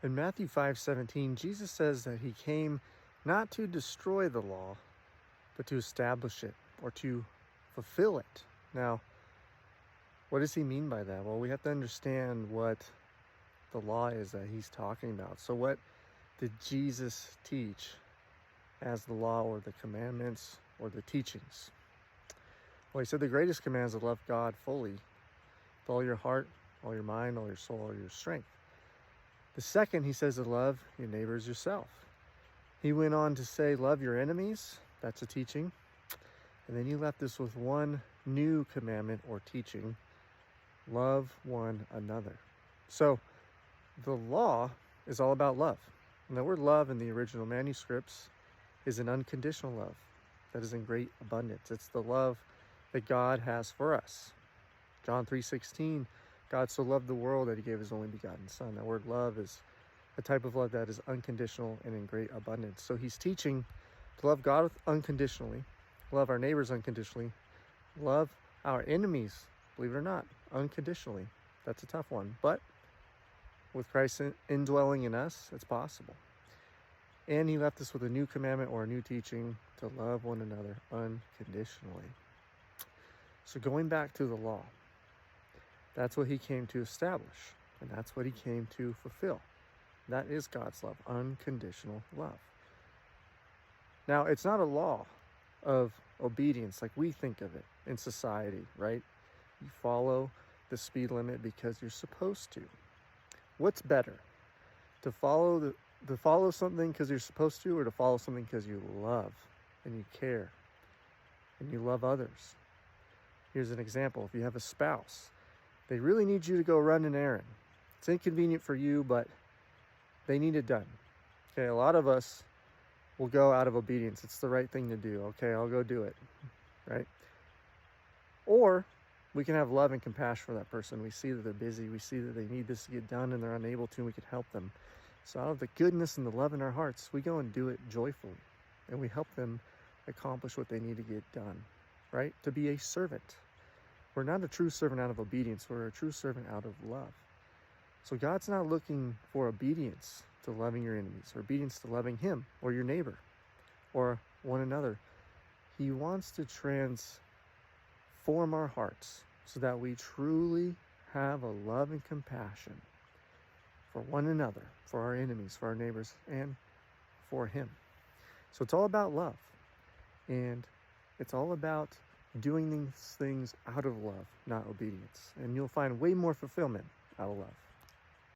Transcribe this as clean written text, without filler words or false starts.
In Matthew 5:17, Jesus says that he came not to destroy the law, but to establish it or to fulfill it. Now, what does he mean by that? Well, we have to understand what the law is that he's talking about. So what did Jesus teach as the law or the commandments or the teachings? Well, he said the greatest command is to love God fully with all your heart, all your mind, all your soul, all your strength. The second, he says to love your neighbors yourself. He went on to say, love your enemies. That's a teaching. And then he left us with one new commandment or teaching: love one another. So the law is all about love. And the word love in the original manuscripts is an unconditional love that is in great abundance. It's the love that God has for us. John 3:16, God so loved the world that he gave his only begotten son. That word love is a type of love that is unconditional and in great abundance. So he's teaching to love God unconditionally, love our neighbors unconditionally, love our enemies, believe it or not, unconditionally. That's a tough one, but with Christ indwelling in us, it's possible. And he left us with a new commandment or a new teaching to love one another unconditionally. So going back to the law, that's what he came to establish, and that's what he came to fulfill. That is God's love, unconditional love. Now, it's not a law of obedience like we think of it in society, right? You follow the speed limit because you're supposed to. What's better, to follow something because you're supposed to, or to follow something because you love and you care and you love others? Here's an example. If you have a spouse, they really need you to go run an errand. It's inconvenient for you, but they need it done. Okay, a lot of us will go out of obedience. It's the right thing to do. Okay, I'll go do it, right? Or we can have love and compassion for that person. We see that they're busy. We see that they need this to get done and they're unable to, and we can help them. So out of the goodness and the love in our hearts, we go and do it joyfully, and we help them accomplish what they need to get done, right? To be a servant. We're not a true servant out of obedience. We're a true servant out of love. So God's not looking for obedience to loving your enemies, or obedience to loving him or your neighbor or one another. He wants to transform our hearts so that we truly have a love and compassion for one another, for our enemies, for our neighbors, and for him. So it's all about love, and it's all about doing these things out of love, not obedience. And you'll find way more fulfillment out of love.